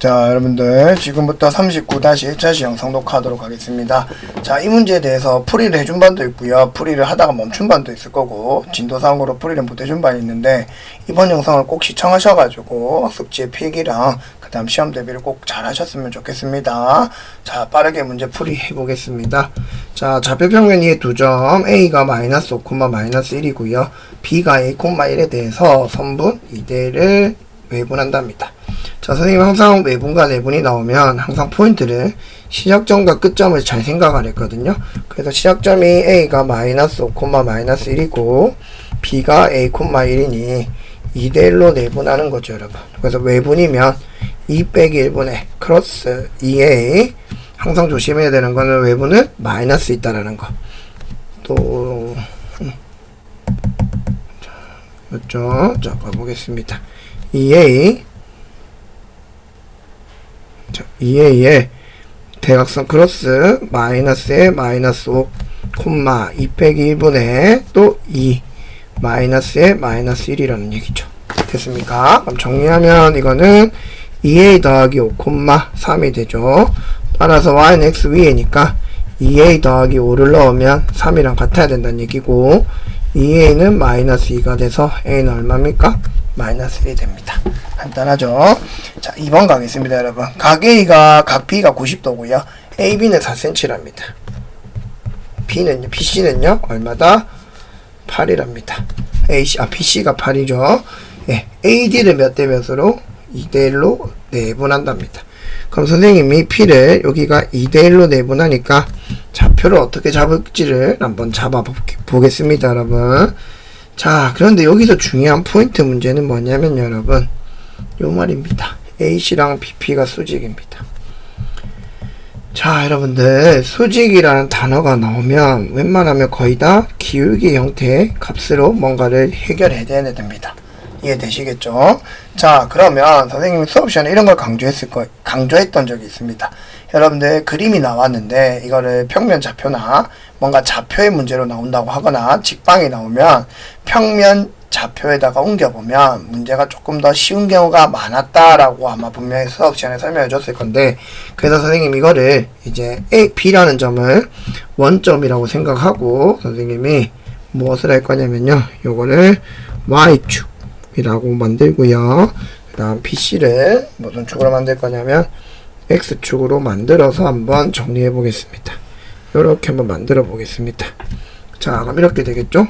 자, 여러분들 지금부터 39-1차 시험 성독하도록 하겠습니다. 자, 이 문제에 대해서 풀이를 해준 반도 있고요. 풀이를 하다가 멈춘 반도 있을 거고, 진도상으로 풀이를 못 해준 반이 있는데, 이번 영상을 꼭 시청하셔가지고 숙제 필기랑 그 다음 시험 대비를 꼭 잘 하셨으면 좋겠습니다. 자, 빠르게 문제 풀이 해보겠습니다. 자, 좌표평면 이의 두 점, A가 -5, -1이고요. B가 A, 1에 대해서 선분 2대를 외분한답니다. 자, 선생님 항상 외분과 내분이 나오면 항상 포인트를 시작점과 끝점을 잘 생각을 했거든요. 그래서 시작점이 A가 -5, -1이고 B가 A, 1이니 2대1로 내분하는 거죠, 여러분. 그래서 외분이면 2 빼기 1분의 크로스 2A. 항상 조심해야 되는 거는 외분은 마이너스 있다라는 거. 또 맞죠? 자, 가보겠습니다. 2A. 자, 2A에 대각선 크로스 마이너스에 -5, 2 빼기 1분의 또 2 마이너스에 -1이라는 얘기죠. 됐습니까? 그럼 정리하면 이거는 2A 더하기 5, 3이 되죠. 따라서 y는 x 위에니까 2A 더하기 5를 넣으면 3이랑 같아야 된다는 얘기고, 2A는 -2가 돼서 A는 얼마입니까? -1이 됩니다. 간단하죠? 자, 2번 가겠습니다, 여러분. 각 B가 90도고요. AB는 4cm랍니다. BC는요, 얼마다? 8이랍니다. BC가 8이죠. 예, AD를 몇 대 몇으로? 2대1로 내분한답니다. 그럼 선생님이 P를 여기가 2대1로 내분하니까 좌표를 어떻게 잡을지를 한번 잡아보겠습니다, 여러분. 자, 그런데 여기서 중요한 포인트 문제는 뭐냐면 여러분, 요 말입니다. AC랑 BP가 수직입니다. 자, 여러분들 수직이라는 단어가 나오면 웬만하면 거의 다 기울기 형태의 값으로 뭔가를 해결해야 됩니다. 이해되시겠죠? 자, 그러면 선생님이 수업 시간에 이런 걸 강조했던 적이 있습니다. 여러분들 그림이 나왔는데 이거를 평면 좌표나 뭔가 좌표의 문제로 나온다고 하거나 직방이 나오면 평면 좌표에다가 옮겨보면 문제가 조금 더 쉬운 경우가 많았다라고 아마 분명히 수업 시간에 설명해 줬을 건데, 그래서 선생님 이거를 이제 A, B라는 점을 원점이라고 생각하고 선생님이 무엇을 할 거냐면요, 요거를 Y축 이라고 만들고요. 그 다음 BC를 무슨 축으로 만들 거냐면 X축으로 만들어서 한번 정리해 보겠습니다. 이렇게 한번 만들어 보겠습니다. 자, 그럼 이렇게 되겠죠?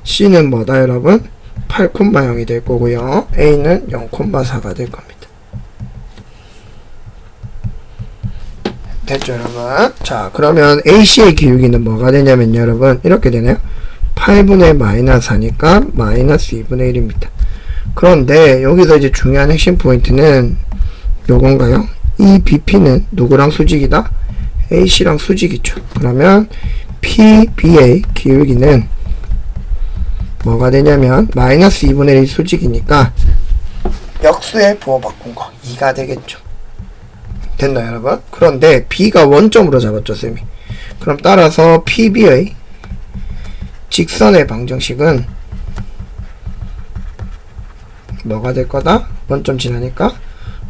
C는 뭐다, 여러분? 8,0이 될 거고요. A는 0,4가 될 겁니다. 됐죠, 여러분? 자, 그러면 AC의 기울기는 뭐가 되냐면 여러분, 이렇게 되네요. 8분의 -4니까 -2분의 1입니다. 그런데 여기서 이제 중요한 핵심 포인트는 요건가요? 이 BP는 누구랑 수직이다? AC랑 수직이죠. 그러면 PB의 기울기는 뭐가 되냐면 -2분의 1 수직이니까 역수에 부호 바꾼 거 2가 되겠죠. 됐나요, 여러분? 그런데 B가 원점으로 잡았죠, 쌤이. 그럼 따라서 PB의 직선의 방정식은 뭐가 될 거다? 원점 지나니까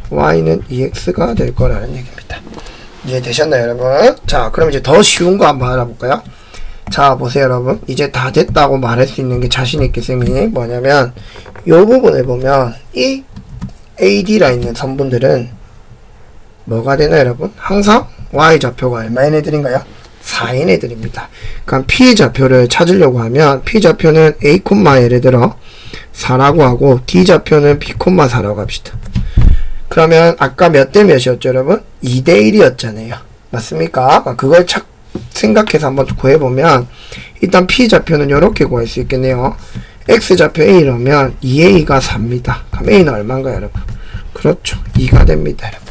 y는 2x가 될 거라는 얘기입니다. 이해되셨나요, 여러분? 자, 그럼 이제 더 쉬운 거 한번 알아볼까요? 자, 보세요, 여러분. 이제 다 됐다고 말할 수 있는 게 자신있게 쌤이 뭐냐면 요 부분을 보면 이 AD라 있는 선분들은 뭐가 되나요, 여러분? 항상 y좌표가 얼마인 애들인가요? 4인 애들입니다. 그럼 P좌표를 찾으려고 하면 P좌표는 A, 예를 들어 4라고 하고 D좌표는 B, 4라고 합시다. 그러면 아까 몇 대 몇이었죠, 여러분? 2대 1이었잖아요. 맞습니까? 그걸 생각해서 한번 구해보면 일단 P좌표는 이렇게 구할 수 있겠네요. X좌표 A라면 2A가 4입니다. 그럼 A는 얼마인가요, 여러분? 그렇죠. 2가 됩니다, 여러분.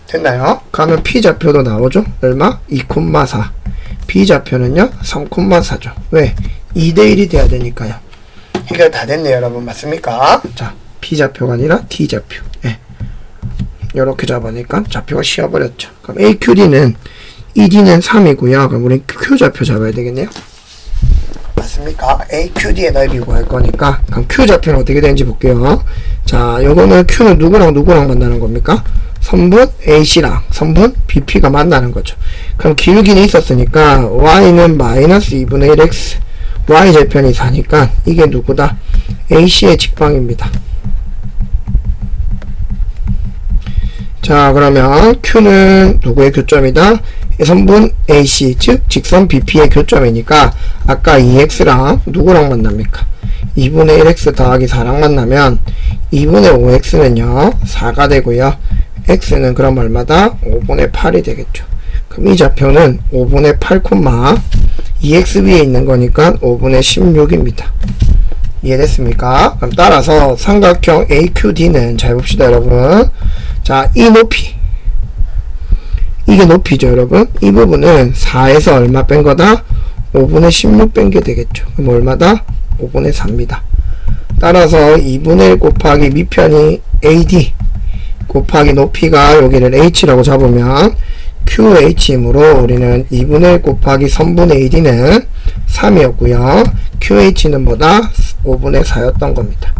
됐나요? 그러면 P좌표도 나오죠? 얼마? 2,4. B좌표는요? 3,4죠. 왜? 2대 1이 돼야 되니까요. 해결 다 됐네요, 여러분. 맞습니까? 자, B좌표가 아니라 D좌표. 예. 요렇게 잡으니까 좌표가 씌워버렸죠. 그럼 AQD는 ED는 3이고요. 그럼 우리 Q좌표 잡아야 되겠네요. 맞습니까? AQD의 넓이 구할 거니까 그럼 Q좌표는 어떻게 되는지 볼게요. 자, 요거는 Q는 누구랑 만나는 겁니까? 선분 AC랑 선분 BP가 만나는 거죠. 그럼 기울기는 있었으니까 y는 마이너스 2분의 1x, y절편이 4니까 이게 누구다? AC의 직방입니다. 자, 그러면 Q는 누구의 교점이다? 선분 AC, 즉 직선 BP의 교점이니까 아까 2x랑 누구랑 만납니까? 2분의 1x 더하기 4랑 만나면 2분의 5x는요 4가 되고요, x는 그럼 얼마다? 5분의 8이 되겠죠. 그럼 이 좌표는 5분의 8, 2x 위에 있는 거니까 5분의 16입니다. 이해됐습니까? 그럼 따라서 삼각형 AQD는 잘 봅시다 여러분. 자, 이 높이, 이게 높이죠 여러분. 이 부분은 4에서 얼마 뺀 거다? 5분의 16 뺀 게 되겠죠. 그럼 얼마다? 5분의 4입니다. 따라서 2분의 1 곱하기 밑편이 AD 곱하기 높이가 여기를 H라고 잡으면 QH이므로 우리는 2분의 1 곱하기 선분 AD는 3이었고요. QH는 뭐다? 5분의 4였던 겁니다.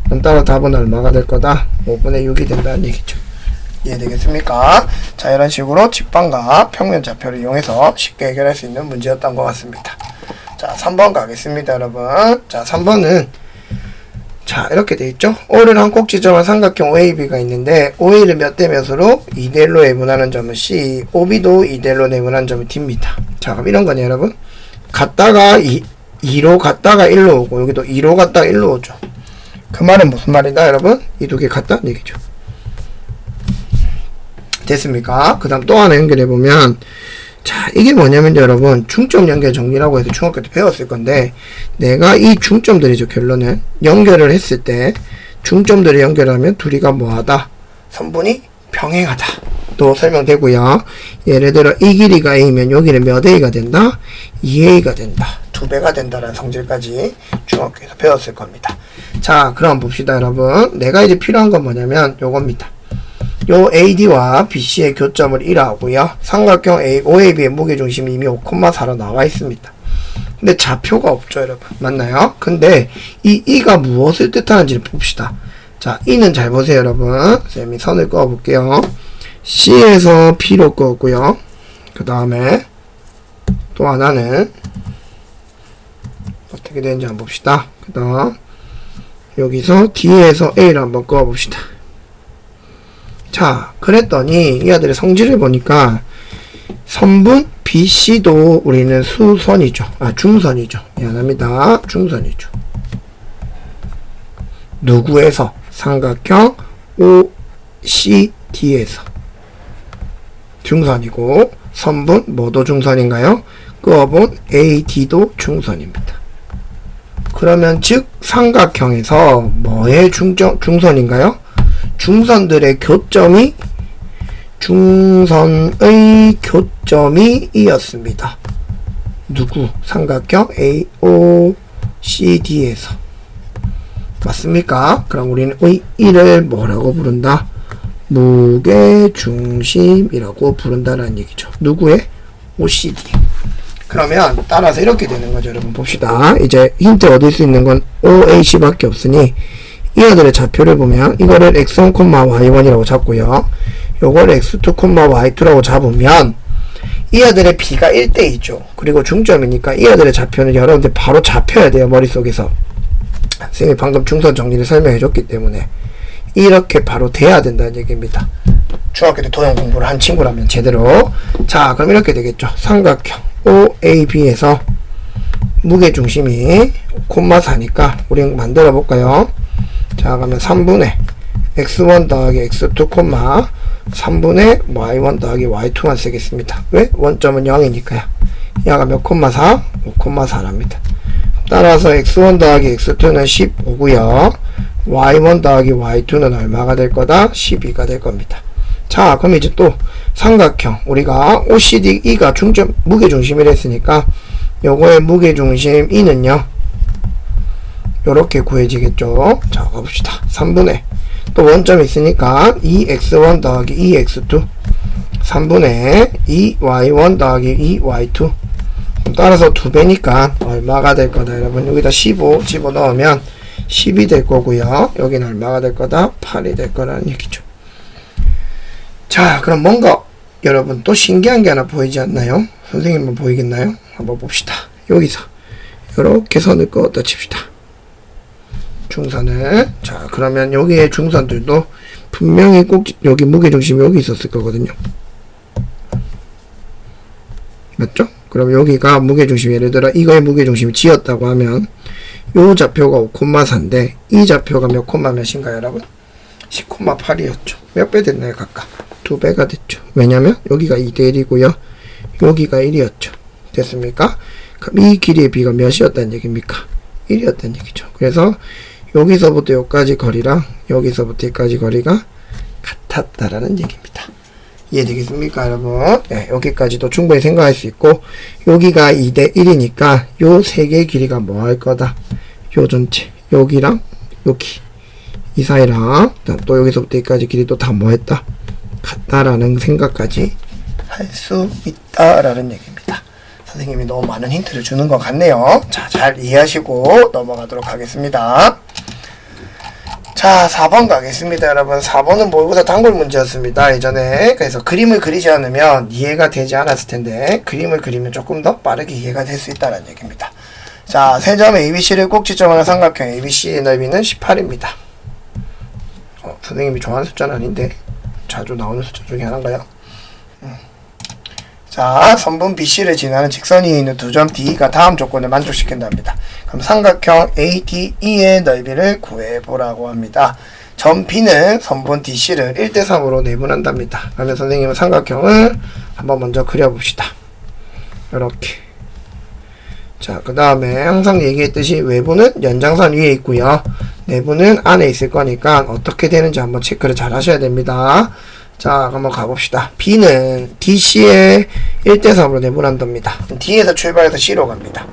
그럼 따라 답은 얼마가 될 거다? 5분의 6이 된다는 얘기죠. 이해되겠습니까? 자, 이런 식으로 직방과 평면 좌표를 이용해서 쉽게 해결할 수 있는 문제였던 것 같습니다. 자, 3번 가겠습니다 여러분. 자, 3번은 자, 이렇게 돼 있죠. O를 한 꼭지점한 삼각형 OAB가 있는데 OA를 몇 대 몇으로 2대1로 내분하는 점은 C, OB도 2대1로 내분하는 점은 D입니다. 자, 그럼 이런 거냐 여러분? 갔다가 2로 갔다가 1로 오고 여기도 2로 갔다가 1로 오죠. 그 말은 무슨 말이다 여러분? 이 두 개 같다는 얘기죠. 됐습니까? 그 다음 또 하나 연결해보면, 자, 이게 뭐냐면 여러분, 중점 연결 정리라고 해서 중학교 때 배웠을 건데, 내가 이 중점들이죠, 결론은. 연결을 했을 때, 중점들을 연결하면 둘이가 뭐하다? 선분이 평행하다. 또 설명되고요. 예를 들어, 이 길이가 A면 여기는 몇 A가 된다? 2A가 된다. 2배가 된다라는 성질까지 중학교에서 배웠을 겁니다. 자, 그럼 봅시다, 여러분. 내가 이제 필요한 건 뭐냐면, 요겁니다. 요 AD와 BC의 교점을 1하고요. 삼각형 OAB의 무게중심이 이미 5,4로 나와 있습니다. 근데 좌표가 없죠, 여러분. 맞나요? 근데 이 E가 무엇을 뜻하는지를 봅시다. 자, E는 잘 보세요, 여러분. 쌤이 선을 그어볼게요. C에서 P로 그었고요. 그 다음에 또 하나는 어떻게 되는지 한번 봅시다. 그 다음 여기서 D에서 A를 한번 그어봅시다. 자, 그랬더니 이 아들의 성질을 보니까 선분 BC도 우리는 수선이죠. 아, 중선이죠. 미안합니다. 중선이죠. 누구에서? 삼각형 OCD에서 중선이고, 선분 뭐도 중선인가요? 그어본 AD도 중선입니다. 그러면 즉 삼각형에서 뭐의 중선인가요? 중선의 교점이 이었습니다. 누구? 삼각형 AOCD에서. 맞습니까? 그럼 우리는 이를 뭐라고 부른다? 무게중심이라고 부른다는 얘기죠. 누구의? OCD. 그러면 따라서 이렇게 되는 거죠. 여러분 봅시다. 이제 힌트 얻을 수 있는 건 OAC 밖에 없으니 이 아들의 좌표를 보면 이거를 x1, y1이라고 잡고요. 요걸 x2, y2라고 잡으면 이 아들의 b가 1대2죠. 그리고 중점이니까 이 아들의 좌표는 여러분들 바로 잡혀야 돼요. 머릿속에서. 선생님이 방금 중선 정리를 설명해 줬기 때문에 이렇게 바로 돼야 된다는 얘기입니다. 중학교 때 도형 공부를 한 친구라면 제대로. 자, 그럼 이렇게 되겠죠. 삼각형 OAB에서 무게중심이 5,4니까 우리 만들어 볼까요? 자, 그러면 3분의 x1 더하기 x2, 3분의 y1 더하기 y2만 쓰겠습니다. 왜? 원점은 0이니까요. 야가 몇 콤마 4? 5,4랍니다. 따라서 x1 더하기 x2는 15고요. y1 더하기 y2는 얼마가 될 거다? 12가 될 겁니다. 자, 그럼 이제 또 삼각형 우리가 OCD가 중점 무게중심이라 했으니까 요거의 무게중심 E는요 요렇게 구해지겠죠. 자, 가봅시다. 3분의 또 원점이 있으니까 2x1 더하기 2x2 3분의 2y1 더하기 2y2 따라서 2배니까 얼마가 될 거다 여러분. 여기다 15 집어넣으면 10이 될 거고요. 여기는 얼마가 될 거다? 8이 될 거라는 얘기죠. 자, 그럼 뭔가 여러분 또 신기한 게 하나 보이지 않나요? 선생님은 보이겠나요? 한번 봅시다. 여기서 이렇게 선을 그었다 칩시다. 중선을. 자, 그러면 여기에 중선들도 분명히 꼭 여기 무게중심이 여기 있었을 거거든요. 맞죠? 그럼 여기가 무게중심이, 예를 들어 이거의 무게중심이 G였다고 하면 요 좌표가 5,4인데 이 좌표가 몇 콤마 몇인가요, 여러분? 10,8이었죠. 몇 배 됐나요, 각각? 2배가 됐죠. 왜냐면 여기가 2대1이고요. 여기가 1이었죠. 됐습니까? 그럼 이 길이의 비가 몇이었다는 얘기입니까? 1이었다는 얘기죠. 그래서 여기서부터 여기까지 거리랑 여기서부터 여기까지 거리가 같았다라는 얘기입니다. 이해되겠습니까, 여러분? 네, 여기까지도 충분히 생각할 수 있고, 여기가 2대1이니까 요 세 개의 길이가 뭐 할 거다? 요 전체, 여기랑 여기 이 사이랑 또 여기서부터 여기까지 길이도 다 뭐 했다? 같다라는 생각까지 할 수 있다라는 얘기입니다. 선생님이 너무 많은 힌트를 주는 것 같네요. 자, 잘 이해하시고 넘어가도록 하겠습니다. 자, 4번 가겠습니다, 여러분. 4번은 모의고사 단골 문제였습니다, 예전에. 그래서 그림을 그리지 않으면 이해가 되지 않았을 텐데, 그림을 그리면 조금 더 빠르게 이해가 될 수 있다는 얘기입니다. 자, 세 점 ABC를 꼭 지점하는 삼각형 ABC의 넓이는 18입니다. 선생님이 좋아하는 숫자는 아닌데, 자주 나오는 숫자 중에 하나인가요? 자, 선분 BC를 지나는 직선이 있는 두 점 D가 다음 조건을 만족시킨답니다. 그럼 삼각형 ADE의 넓이를 구해보라고 합니다. 점 B는 선분 DC를 1대3으로 내분한답니다. 그러면 선생님은 삼각형을 한번 먼저 그려봅시다. 이렇게. 자, 그 다음에 항상 얘기했듯이 외부는 연장선 위에 있고요. 내부는 안에 있을 거니까 어떻게 되는지 한번 체크를 잘 하셔야 됩니다. 자, 한번 가봅시다. B는 DC에 1대3으로 내분한답니다. D에서 출발해서 C로 갑니다.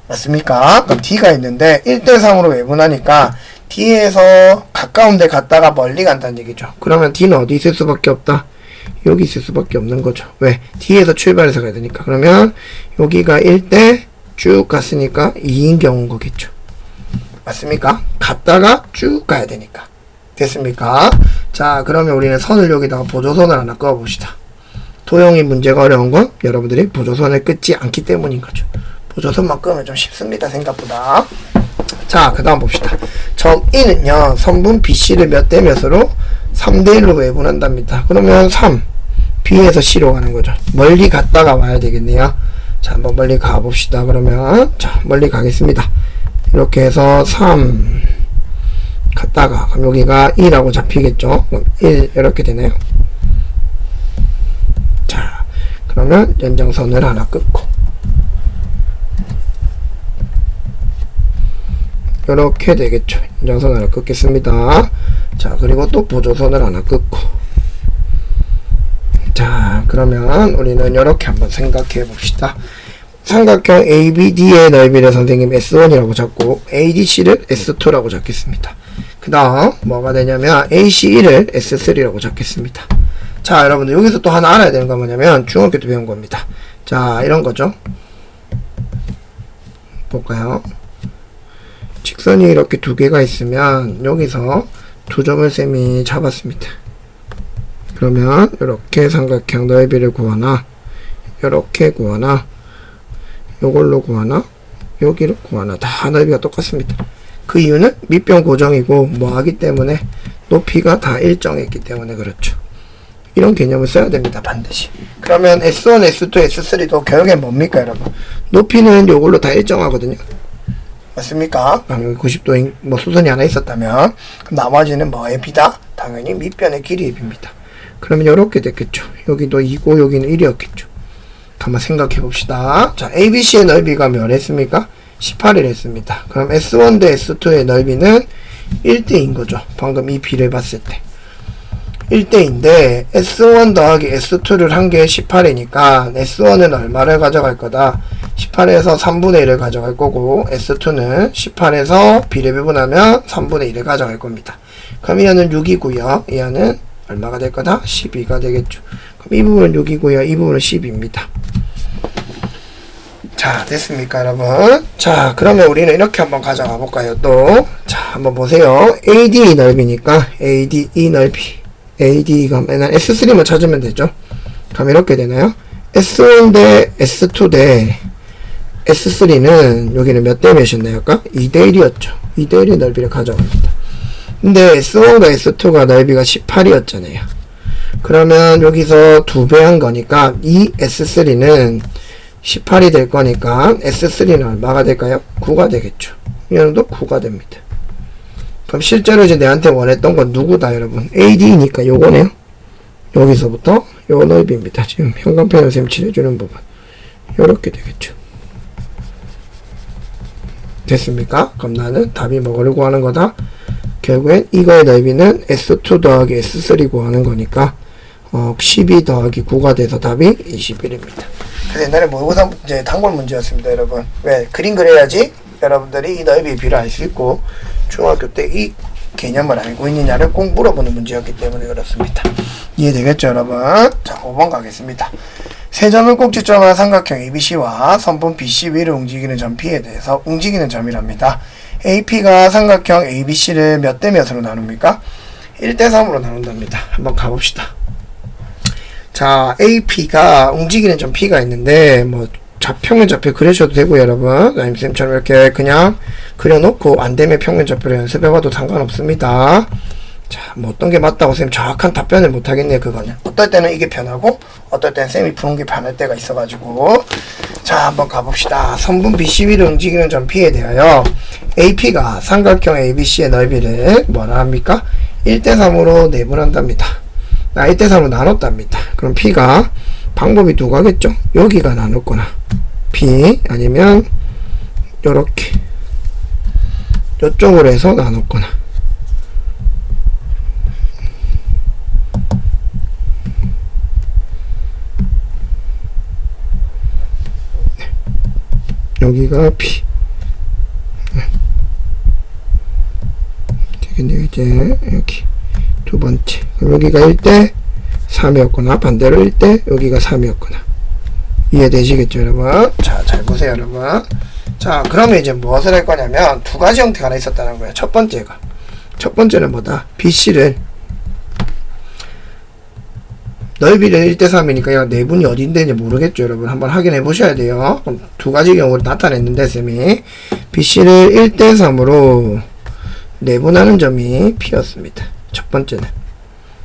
맞습니까? 그럼 D가 있는데 1대3으로 외분하니까 D에서 가까운 데 갔다가 멀리 간다는 얘기죠. 그러면 D는 어디 있을 수밖에 없다? 여기 있을 수밖에 없는 거죠. 왜? D에서 출발해서 가야 되니까. 그러면 여기가 1대 쭉 갔으니까 2인 경우인 거겠죠. 맞습니까? 갔다가 쭉 가야 되니까. 됐습니까? 자, 그러면 우리는 선을 여기다가 보조선을 하나 그어봅시다. 도형이 문제가 어려운 건 여러분들이 보조선을 끊지 않기 때문인 거죠. 보조선만 끄면 좀 쉽습니다, 생각보다. 자, 그 다음 봅시다. 점 E는요, 선분 BC를 몇 대 몇으로? 3대1로 외분한답니다. 그러면 3, B에서 C로 가는 거죠. 멀리 갔다가 와야 되겠네요. 자, 한번 멀리 가봅시다. 그러면, 자, 멀리 가겠습니다. 이렇게 해서 3, 갔다가, 그럼 여기가 2라고 잡히겠죠? 그럼 1, 이렇게 되네요. 자, 그러면 연장선을 하나 끊고, 이렇게 되겠죠. 연장선을 하나 끊겠습니다. 자, 그리고 또 보조선을 하나 끊고, 자, 그러면 우리는 이렇게 한번 생각해 봅시다. 삼각형 ABD의 넓이를 선생님 S1이라고 잡고 ADC를 S2라고 잡겠습니다. 그 다음 뭐가 되냐면 AC1을 S3라고 잡겠습니다. 자, 여러분들 여기서 또 하나 알아야 되는 건 뭐냐면 중학교 때 배운 겁니다. 자, 이런 거죠. 볼까요? 직선이 이렇게 두 개가 있으면 여기서 두 점을 쌤이 잡았습니다. 그러면 이렇게 삼각형 넓이를 구하나, 이렇게 구하나, 요걸로 구하나, 여기를 구하나, 다 넓이가 똑같습니다. 그 이유는 밑변 고정이고 뭐 하기 때문에 높이가 다 일정했기 때문에 그렇죠. 이런 개념을 써야 됩니다, 반드시. 그러면 S1, S2, S3도 결국엔 뭡니까, 여러분? 높이는 요걸로 다 일정하거든요. 맞습니까? 그럼 여기 90도인 뭐 수선이 하나 있었다면 그럼 나머지는 뭐의 비다? 당연히 밑변의 길이의 비입니다. 그러면 이렇게 됐겠죠. 여기도 2고 여기는 1이었겠죠. 한번 생각해 봅시다. 자, ABC의 넓이가 몇 했습니까? 18을 했습니다. 그럼 S1 대 S2의 넓이는 1대인 거죠. 방금 이 비를 봤을 때 1대인데 S1 더하기 S2를 한 게 18이니까 S1은 얼마를 가져갈 거다? 18에서 3분의 1을 가져갈 거고 S2는 18에서 B를 배분하면 3분의 1을 가져갈 겁니다. 그럼 얘는 6이고요. 얘는 얼마가 될 거다? 12가 되겠죠. 그럼 이 부분은 6이고요. 이 부분은 10입니다. 자, 됐습니까, 여러분? 자, 그러면 우리는 이렇게 한번 가져가 볼까요, 또? 자, 한번 보세요. AD 넓이니까 ADE 넓이. AD가 맨날 S3만 찾으면 되죠. 그럼 이렇게 되나요? S1 대 S2 대 S3는 여기는 몇 대 몇이었나요? 아까? 2대1이었죠. 2대1의 넓이를 가져갑니다. 근데 S1과 S2가 넓이가 18이었잖아요. 그러면 여기서 2배 한 거니까 이 S3는 18이 될 거니까 S3는 얼마가 될까요? 9가 되겠죠. 얘도 9가 됩니다. 그럼 실제로 이제 내한테 원했던 건 누구다 여러분? AD니까 요거네요. 여기서부터 요 넓이입니다. 지금 형광펜으로 쌤 칠해주는 부분 요렇게 되겠죠. 됐습니까? 그럼 나는 답이 뭐를 구하는 거다? 결국엔 이거의 넓이는 S2 더하기 S3 구하는 거니까 12 더하기 9가 돼서 답이 21입니다. 그래서 옛날에 모의고사 이제 단골 문제였습니다, 여러분. 왜? 그림 그려야지 여러분들이 이 넓이의 비를 알 수 있고 중학교 때 이 개념을 알고 있느냐를 꼭 물어보는 문제였기 때문에 그렇습니다. 이해되겠죠, 여러분? 자, 5번 가겠습니다. 세 점을 꼭지점한 삼각형 ABC와 선분 BC 위를 움직이는 점 P에 대해서 움직이는 점이랍니다. AP가 삼각형 ABC를 몇 대 몇으로 나눕니까? 1대 3으로 나눈답니다. 한번 가봅시다. 자, AP가 움직이는 점 P가 있는데 뭐 평면좌표 그리셔도 되고 여러분 나임쌤처럼 이렇게 그냥 그려놓고 안되면 평면좌표를 연습해봐도 상관없습니다. 자, 뭐 어떤 게 맞다고 쌤 정확한 답변을 못하겠네요. 그거는 어떨 때는 이게 편하고 어떨 때는 쌤이 푸는 게 편할 때가 있어가지고 자, 한번 가봅시다. 선분 BC 위를 움직이는 점 P에 대하여 AP가 삼각형 ABC의 넓이를 뭐라 합니까? 1대 3으로 내분한답니다. 1대 3으로 나눴답니다. 그럼 P가 방법이 두 가겠죠? 여기가 나눴거나 P 아니면 요렇게 요쪽으로 해서 나눴거나 여기가 P 되겠네요. 이제 여기 두 번째 그럼 여기가 1대 3이었거나 반대로 1대 여기가 3이었거나 이해되시겠죠 여러분? 자, 잘 보세요 여러분. 자, 그러면 이제 무엇을 할 거냐면 두 가지 형태가 하나 있었다는 거예요. 첫 번째는 뭐다? BC를 넓이를 1대 3이니까 내분이 어딘데인지 모르겠죠 여러분. 한번 확인해 보셔야 돼요. 그럼 두 가지 경우를 나타냈는데 쌤이 BC를 1대 3으로 내분하는 점이 P였습니다. 첫 번째는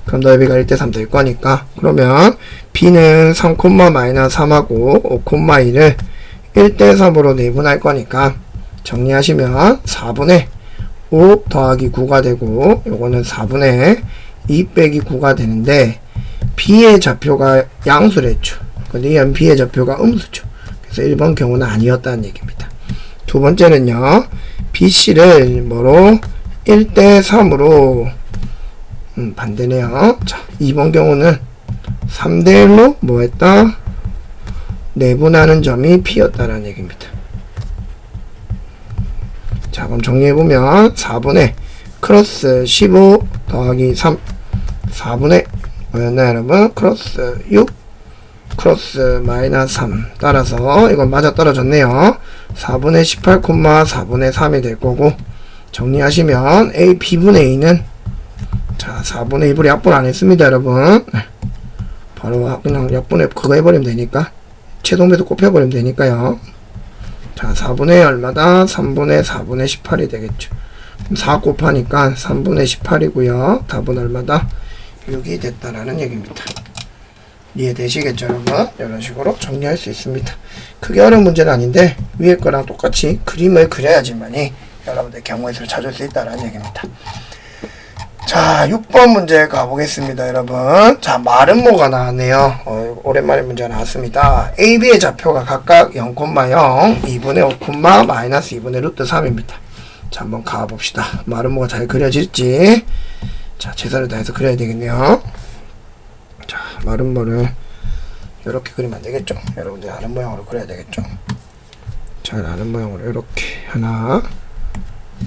그럼 넓이가 1대 3 될 거니까 그러면 B는 3, 마이너스 3하고 5,2를 1대 3으로 내분할 거니까 정리하시면 4분의 5 더하기 9가 되고 요거는 4분의 2 빼기 9가 되는데 B의 좌표가 양수랬죠. 근데 이 B의 좌표가 음수죠. 그래서 1번 경우는 아니었다는 얘기입니다. 두 번째는요. BC를 뭐로 1대 3으로 반대네요. 자, 2번 경우는 3대 1로 뭐 했다? 내분하는 점이 P였다라는 얘기입니다. 자, 그럼 정리해보면 4분의 크로스 15 더하기 3 4분의 뭐였나요 여러분? 크로스 6 크로스 마이너스 3 따라서 이건 맞아 떨어졌네요. 4분의 18, 4분의 3이 될 거고 정리하시면 A, B분의 A는 자, 4분의 2분의 약분 안 했습니다, 여러분. 바로 그냥 약분에 그거 해버리면 되니까. 최종배수 곱해버리면 되니까요. 자, 4분의 얼마다? 3분의 4분의 18이 되겠죠. 그럼 4 곱하니까 3분의 18이고요. 답은 얼마다? 6이 됐다라는 얘기입니다. 이해되시겠죠, 여러분? 이런 식으로 정리할 수 있습니다. 크게 어려운 문제는 아닌데 위에 거랑 똑같이 그림을 그려야지만이 여러분들 경우의 수를 찾을 수 있다라는 얘기입니다. 자, 6번 문제 가보겠습니다, 여러분. 자, 마름모가 나왔네요. 오랜만에 문제가 나왔습니다. A, B의 좌표가 각각 0,0, 2분의 5, 마이너스 2분의 루트 3입니다. 자, 한번 가봅시다. 마름모가 잘 그려질지. 자, 최선을 다해서 그려야 되겠네요. 자, 마름모를 이렇게 그리면 안 되겠죠? 여러분들 아는 모양으로 그려야 되겠죠? 잘 아는 모양으로 이렇게 하나,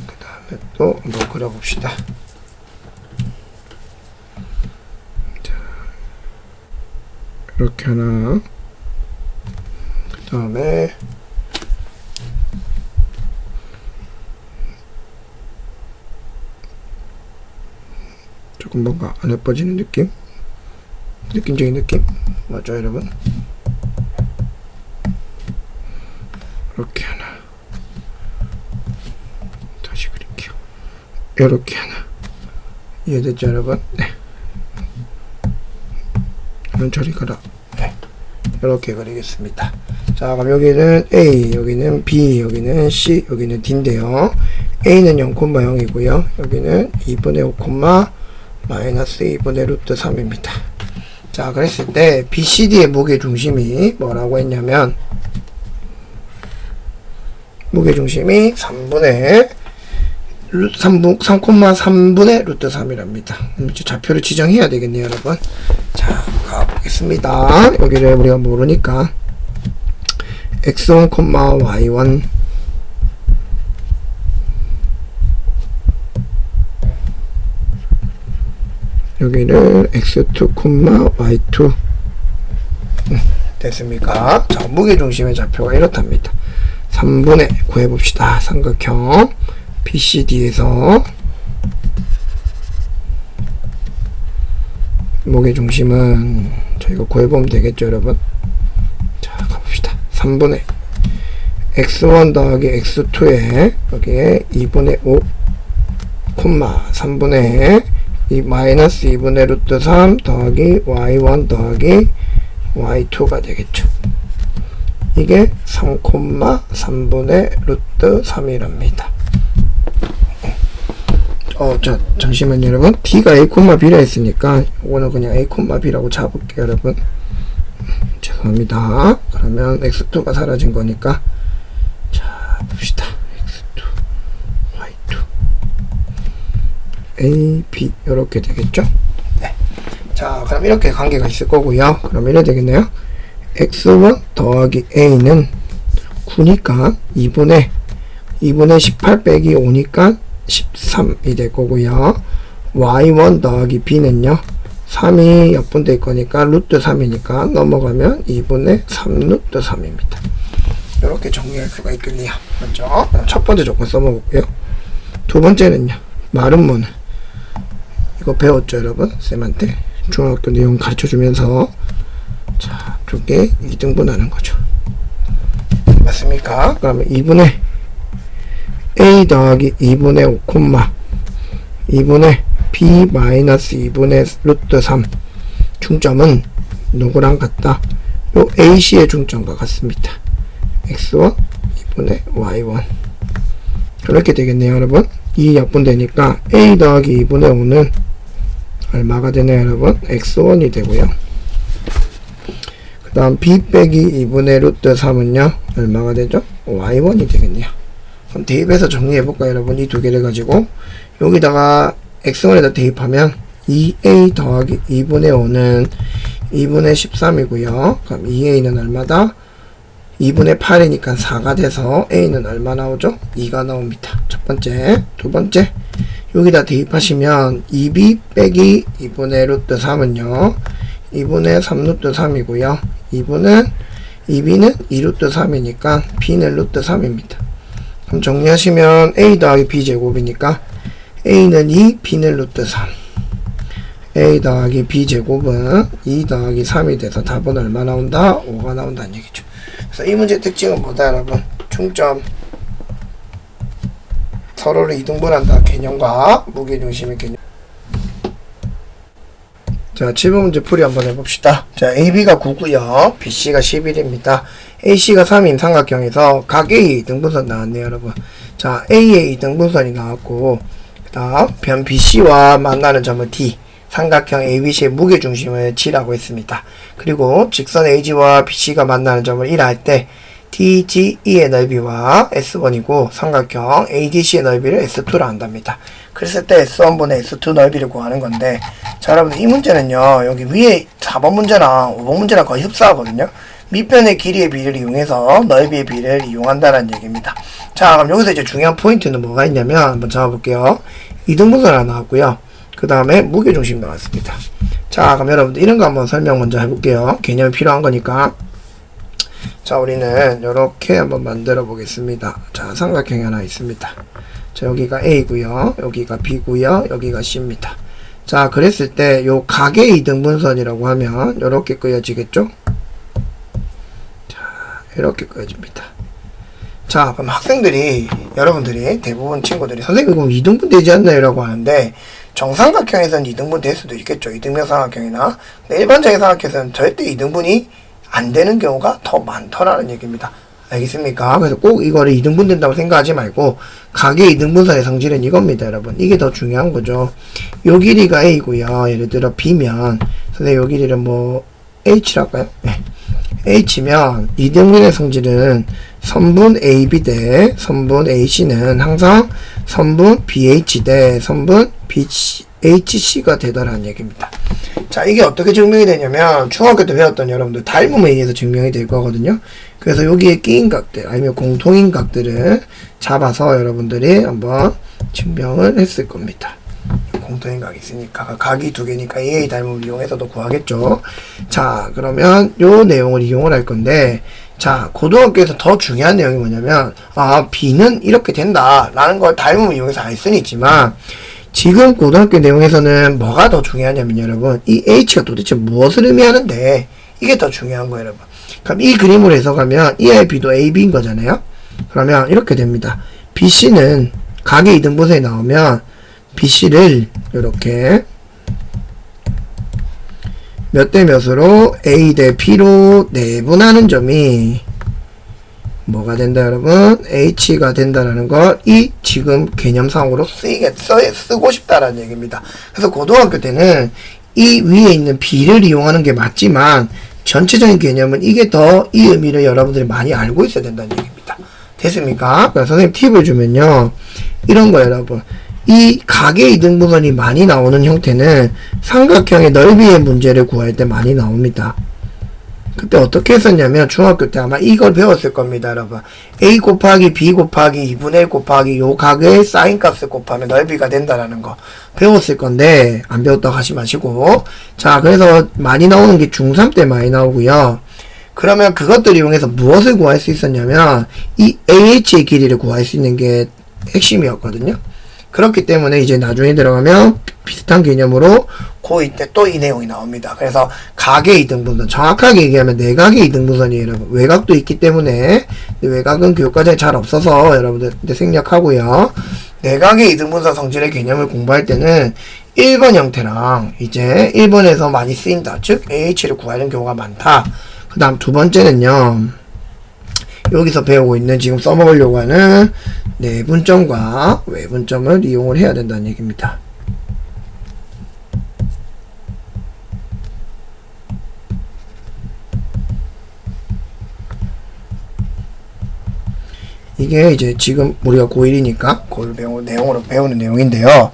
그 다음에 또 한번 그려봅시다. 이렇게 하나, 그 다음에 조금 뭔가 안 예뻐지는 느낌? 느낌적인 느낌? 맞죠, 여러분? 이렇게 하나. 다시 그릴게요. 이렇게 하나. 이해됐죠, 여러분? 네. 이런 저리 가라. 네. 이렇게 그리겠습니다. 자, 그럼 여기는 A, 여기는 B, 여기는 C, 여기는 D인데요. A는 0,0이고요. 여기는 2분의 5, 마이너스 2분의 루트 3입니다. 자, 그랬을 때 BCD의 무게중심이 뭐라고 했냐면 무게중심이 3,3분의 루트 3이랍니다. 좌표를 지정해야 되겠네요, 여러분. 자, 가보겠습니다. 여기를 우리가 모르니까 x1, y1 여기를 x2, y2 됐습니까? 자, 무게중심의 좌표가 이렇답니다. 3분의 구해봅시다. 삼각형 BCD에서 무게중심은 저희가 구해보면 되겠죠, 여러분? 자, 가봅시다. 3분의 x1 더하기 x2에 여기에 2분의 5 3분의 이 마이너스 2분의 루트 3 더하기 y1 더하기 y2가 되겠죠. 이게 3,3분의 루트 3이랍니다. 자, 잠시만요, 여러분. D가 A, B라 했으니까, 이거는 그냥 A, B라고 잡을게요, 여러분. 죄송합니다. 그러면 X2가 사라진 거니까. 자, 봅시다. X2, Y2. A, B. 이렇게 되겠죠? 네. 자, 그럼 이렇게 관계가 있을 거고요. 그럼 이래 되겠네요. X1 더하기 A는 9니까 2분의 18 빼기 5니까 13이 될 거고요. y1 더하기 b는요 3이 약분될 거니까 루트 3이니까 넘어가면 2분의 3 루트 3입니다. 이렇게 정리할 수가 있겠네요. 맞죠? 첫 번째 조건 써먹었고요. 두 번째는요, 마름모는 이거 배웠죠, 여러분? 쌤한테 중학교 내용 가르쳐 주면서 자, 두 개 2등분하는 거죠. 맞습니까? 그러면 2분의 A 더하기 2분의 5, 2분의 B 마이너스 2분의 루트 3 중점은 누구랑 같다? 요 AC의 중점과 같습니다. X1, 2분의 Y1 그렇게 되겠네요, 여러분. 2 약분되니까 A 더하기 2분의 5는 얼마가 되나요, 여러분? X1이 되고요. 그 다음 B 빼기 2분의 루트 3은요 얼마가 되죠? Y1이 되겠네요. 그럼 대입해서 정리해볼까요, 여러분? 이 두 개를 가지고 여기다가 x1에다 대입하면 2a 더하기 2분의 5는 2분의 13이고요. 그럼 2a는 얼마다? 2분의 8이니까 4가 돼서 a는 얼마 나오죠? 2가 나옵니다. 첫 번째. 두 번째, 여기다 대입하시면 2b 빼기 2분의 루트 3은요 2분의 3 루트 3이고요. 2b는 2 루트 3이니까 b는 루트 3입니다. 그럼 정리하시면 a 더하기 b 제곱이니까 a는 2, b는 루트 3. a 더하기 b 제곱은 2 더하기 3이 돼서 답은 얼마 나온다? 5가 나온다는 얘기죠. 그래서 이 문제의 특징은 뭐다, 여러분? 중점, 서로를 이등분한다 개념과 무게중심의 개념. 자, 7번 문제 풀이 한번 해봅시다. 자, AB가 9고요. BC가 11입니다. AC가 3인 삼각형에서 각 A 이등분선 나왔네요, 여러분. 자, A의 이등분선이 나왔고, 그 다음 변 BC와 만나는 점은 D, 삼각형 ABC의 무게중심을 G라고 했습니다. 그리고 직선 AG와 BC가 만나는 점을 1 할 때 DGE의 넓이와 S1이고 삼각형 ADC의 넓이를 S2라 한답니다. 그랬을 때 S1분의 S2 넓이를 구하는 건데, 자, 여러분 이 문제는요, 여기 위에 4번 문제랑 5번 문제랑 거의 흡사하거든요. 밑변의 길이의 비를 이용해서 넓이의 비를 이용한다는 얘기입니다. 자, 그럼 여기서 이제 중요한 포인트는 뭐가 있냐면 한번 잡아볼게요. 이등분선 하나 나왔고요. 그 다음에 무게중심 나왔습니다. 자, 그럼 여러분들 이런 거 한번 설명 먼저 해볼게요. 개념이 필요한 거니까. 자, 우리는 이렇게 한번 만들어 보겠습니다. 자, 삼각형이 하나 있습니다. 자, 여기가 A고요, 여기가 B고요, 여기가 C입니다. 자, 그랬을 때 요 가계 이등분선이라고 하면 요렇게 그려지겠죠? 자, 이렇게 그려집니다. 자, 그럼 학생들이, 여러분들이, 대부분 친구들이 선생님 그럼 이등분 되지 않나요? 라고 하는데 정삼각형에서는 이등분 될 수도 있겠죠. 이등변 삼각형이나. 근데 일반적인 삼각형에서는 절대 이등분이 안 되는 경우가 더 많더라는 얘기입니다. 알겠습니까? 그래서 꼭 이거를 이등분 된다고 생각하지 말고 가계 이등분선의 성질은 이겁니다, 여러분. 이게 더 중요한 거죠. 요 길이가 A고요. 예를 들어 B면 선생님 요 길이를 뭐 H로 할까요? 네. H면 이등분의 성질은 선분 AB 대 선분 AC는 항상 선분 BH 대 선분 BHC가 되더라는 얘기입니다. 자, 이게 어떻게 증명이 되냐면 중학교 때 배웠던 여러분들 닮음에 의해서 증명이 될 거거든요. 그래서 여기에 끼인 각들 아니면 공통인 각들을 잡아서 여러분들이 한번 증명을 했을 겁니다. 공통인 각이 있으니까 각이 두 개니까 AA 닮음을 이용해서도 구하겠죠. 자, 그러면 요 내용을 이용을 할 건데, 자, 고등학교에서 더 중요한 내용이 뭐냐면 B는 이렇게 된다 라는 걸 닮음을 이용해서 알 수는 있지만 지금 고등학교 내용에서는 뭐가 더 중요하냐면 여러분 이 H가 도대체 무엇을 의미하는데 이게 더 중요한 거예요, 여러분. 그럼 이 그림으로 해석하면 EI B도 AB인 거잖아요. 그러면 이렇게 됩니다. BC는 가계 이등분선이 나오면 BC를 이렇게 몇 대 몇으로 A 대 B로 내분하는 점이 뭐가 된다, 여러분? H가 된다라는 걸 이 지금 개념상으로 쓰고 싶다라는 얘기입니다. 그래서 고등학교 때는 이 위에 있는 B를 이용하는 게 맞지만 전체적인 개념은 이게 더 이 의미를 여러분들이 많이 알고 있어야 된다는 얘기입니다. 됐습니까? 그래서 선생님 팁을 주면요. 이런 거예요, 여러분. 이 가계 이등분선이 많이 나오는 형태는 삼각형의 넓이의 문제를 구할 때 많이 나옵니다. 그때 어떻게 했었냐면 중학교 때 아마 이걸 배웠을 겁니다, 여러분. A 곱하기 B 곱하기 2분의 1 곱하기 요 각의 사인 값을 곱하면 넓이가 된다라는 거 배웠을 건데 안 배웠다고 하지 마시고. 자, 그래서 많이 나오는 게 중3 때 많이 나오고요. 그러면 그것들을 이용해서 무엇을 구할 수 있었냐면 이 AH의 길이를 구할 수 있는 게 핵심이었거든요. 그렇기 때문에 이제 나중에 들어가면 비슷한 개념으로 고2 때 또 이 내용이 나옵니다. 그래서 가계 이등분선, 정확하게 얘기하면 내각의 이등분선이에요, 여러분. 외곽도 있기 때문에 외곽은 교육과정에 잘 없어서 여러분들 생략하고요. 내각의 이등분선 성질의 개념을 공부할 때는 1번 형태랑 이제 1번에서 많이 쓰인다, 즉 AH를 구하는 경우가 많다. 그 다음 두 번째는요, 여기서 배우고 있는 지금 써먹으려고 하는 내분점과 외분점을 이용을 해야 된다는 얘기입니다. 이게 이제 지금 우리가 고1이니까 고1 내용으로 배우는 내용인데요.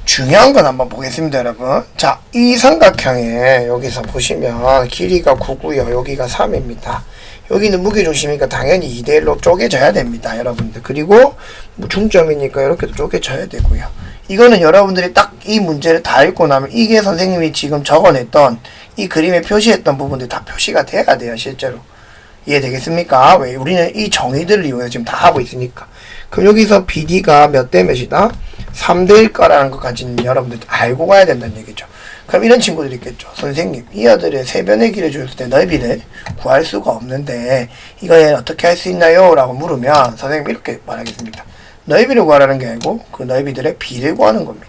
중요한 건 한번 보겠습니다, 여러분. 자, 이 삼각형에 여기서 보시면 길이가 9고요. 여기가 3입니다. 여기는 무게중심이니까 당연히 2대1로 쪼개져야 됩니다, 여러분들. 그리고 중점이니까 이렇게도 쪼개져야 되고요. 이거는 여러분들이 딱 이 문제를 다 읽고 나면 이게 선생님이 지금 적어냈던 이 그림에 표시했던 부분들이 다 표시가 돼야 돼요, 실제로. 이해되겠습니까? 왜? 우리는 이 정의들을 이용해서 지금 다 하고 있으니까. 그럼 여기서 BD가 몇 대 몇이다? 3대일 거라는 것까지는 여러분들 알고 가야 된다는 얘기죠. 그럼 이런 친구들이 있겠죠. 선생님, 이 아들의 세변의 길을 줬을 때 넓이를 구할 수가 없는데 이거에 어떻게 할 수 있나요? 라고 물으면 선생님이 이렇게 말하겠습니다. 넓이를 구하라는 게 아니고 그 넓이들의 비를 구하는 겁니다.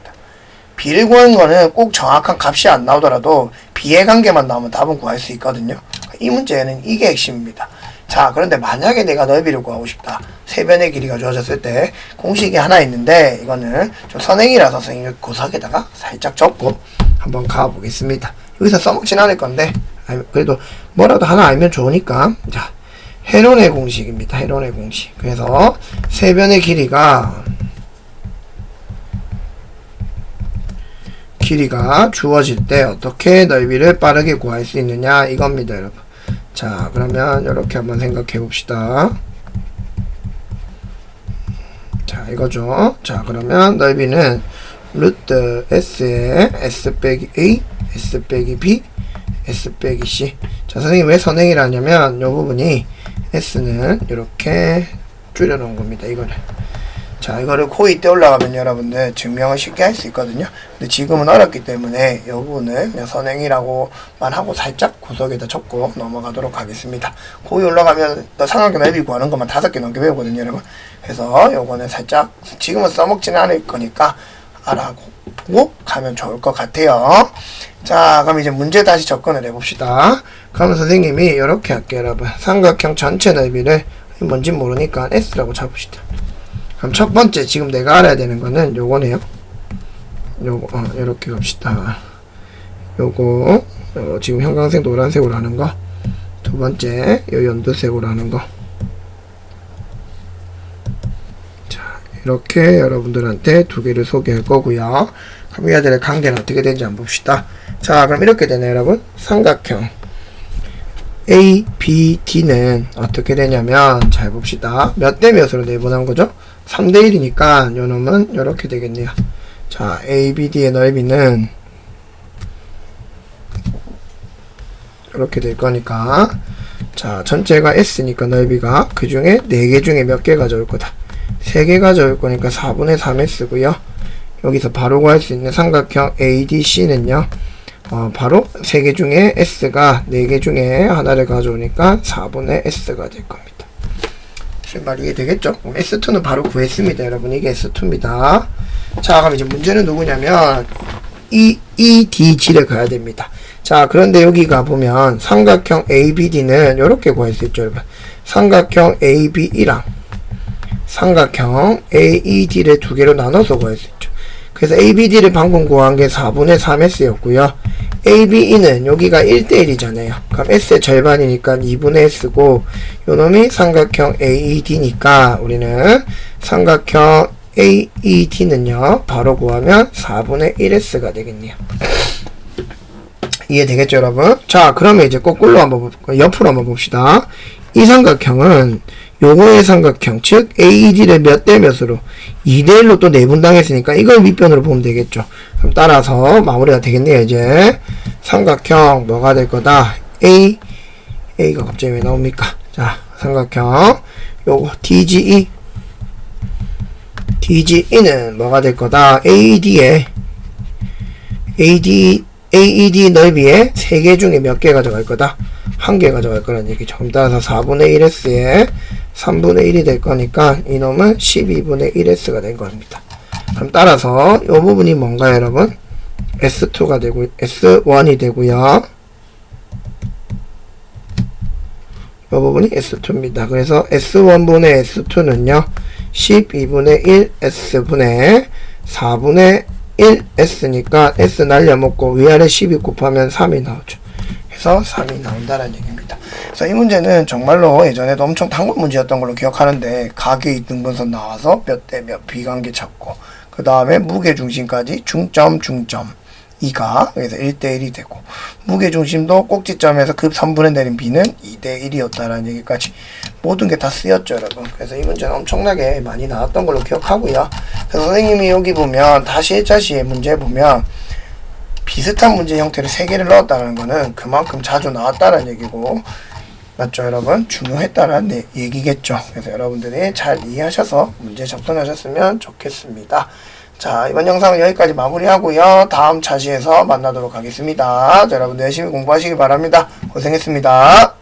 비를 구하는 거는 꼭 정확한 값이 안 나오더라도 비의 관계만 나오면 답은 구할 수 있거든요. 이 문제는 이게 핵심입니다. 자, 그런데 만약에 내가 넓이를 구하고 싶다. 세변의 길이가 주어졌을 때 공식이 하나 있는데 이거는 좀 선행이라서 선생님이 구석에다가 살짝 적고 한번 가보겠습니다. 여기서 써먹진 않을 건데 그래도 뭐라도 하나 알면 좋으니까. 자, 헤론의 공식입니다. 헤론의 공식. 그래서 세변의 길이가 주어질 때 어떻게 넓이를 빠르게 구할 수 있느냐 이겁니다, 여러분. 자, 그러면 이렇게 한번 생각해 봅시다. 자, 이거죠. 자, 그러면 넓이는 루트 S에 S 빼기 A, S 빼기 B, S 빼기 C. 자, 선생님 왜 선행이라 하냐면 이 부분이 S는 이렇게 줄여놓은 겁니다, 이거를. 자, 이거를 고2 때 올라가면 여러분들 증명을 쉽게 할 수 있거든요. 근데 지금은 어렵기 때문에 이 부분을 그냥 선행이라고만 하고 살짝 구석에다 적고 넘어가도록 하겠습니다. 고2 올라가면 삼각형 넓이 구하는 것만 5개 넘게 배우거든요, 여러분. 그래서 요거는 살짝 지금은 써먹지는 않을 거니까 알아보고 가면 좋을 것 같아요. 자, 그럼 이제 문제 다시 접근을 해봅시다. 그러면 선생님이 이렇게 할게요, 여러분. 삼각형 전체 넓이를 뭔지 모르니까 S라고 잡읍시다. 그럼 첫 번째 지금 내가 알아야 되는 거는 요거네요. 요거 요렇게 갑시다. 요거 지금 형광색 노란색으로 하는 거. 두 번째 요 연두색으로 하는 거. 자, 이렇게 여러분들한테 두 개를 소개할 거고요. 그럼 얘들의 관계는 어떻게 되는지 한번 봅시다. 자, 그럼 이렇게 되네요, 여러분. 삼각형 A, B, D는 어떻게 되냐면 잘 봅시다. 몇 대 몇으로 내분한 거죠? 3대 1이니까 요 놈은 이렇게 되겠네요. 자, ABD의 넓이는 이렇게 될 거니까, 자, 전체가 S니까 넓이가 그 중에 4개 중에 몇 개 가져올 거다. 3개 가져올 거니까 4분의 3S고요. 여기서 바로 구할 수 있는 삼각형 ADC는요, 바로 3개 중에 S가 4개 중에 하나를 가져오니까 4분의 S가 될 겁니다. 말 이해되겠죠? S2는 바로 구했습니다, 여러분. 이게 S2입니다. 자, 그럼 이제 문제는 누구냐면 EDG를 가야 됩니다. 자, 그런데 여기가 보면 삼각형 ABD는 이렇게 구할 수 있죠, 여러분. 삼각형 ABE랑 삼각형 AED를 두 개로 나눠서 구할 수 있죠. 그래서 ABD를 방금 구한 게 4분의 3S였고요. ABE는 여기가 1대1이잖아요. 그럼 S의 절반이니까 2분의 S고, 요놈이 삼각형 AED니까 우리는 삼각형 AED는요, 바로 구하면 4분의 1S가 되겠네요. 이해되겠죠, 여러분? 자, 그러면 이제 거꾸로 옆으로 한번 봅시다. 이 삼각형은 요거의 삼각형, 즉 AED를 몇 대 몇으로 2대1로 또 내분당했으니까 이걸 밑변으로 보면 되겠죠. 그럼 따라서 마무리가 되겠네요. 이제 삼각형 뭐가 될 거다? A가 갑자기 왜 나옵니까? 자, 삼각형 요거 DGE는 뭐가 될 거다? AED 넓이의 3개 중에 몇 개 가져갈 거다? 1개 가져갈 거라는 얘기죠. 그럼 따라서 4분의 1S에 3분의 1이 될 거니까 이놈은 12분의 1S가 된 겁니다. 그럼 따라서 이 부분이 뭔가요, 여러분? S2가 되고 S1이 되고요. 이 부분이 S2입니다. 그래서 S1분의 S2는요 12분의 1S분의 4분의 1S니까 S 날려먹고 위아래 12 곱하면 3이 나오죠. 그래서 3이 나온다는 얘기입니다. 그래서 이 문제는 정말로 예전에도 엄청 단권 문제였던 걸로 기억하는데, 가계 이등분선 나와서 몇 대 몇 비관계 찾고, 그 다음에 무게중심까지 중점 2가 그래서 1대1이 되고, 무게중심도 꼭지점에서 급 3분의 내린 B는 2대1이었다라는 얘기까지 모든 게 다 쓰였죠, 여러분. 그래서 이 문제는 엄청나게 많이 나왔던 걸로 기억하고요. 그래서 선생님이 여기 보면 다시 1차 시의 문제 보면 비슷한 문제 형태를 3개를 넣었다는 거는 그만큼 자주 나왔다는 얘기고, 맞죠, 여러분? 중요했다는 얘기겠죠. 그래서 여러분들이 잘 이해하셔서 문제 접근하셨으면 좋겠습니다. 자, 이번 영상은 여기까지 마무리하고요. 다음 차시에서 만나도록 하겠습니다. 자, 여러분들 열심히 공부하시기 바랍니다. 고생했습니다.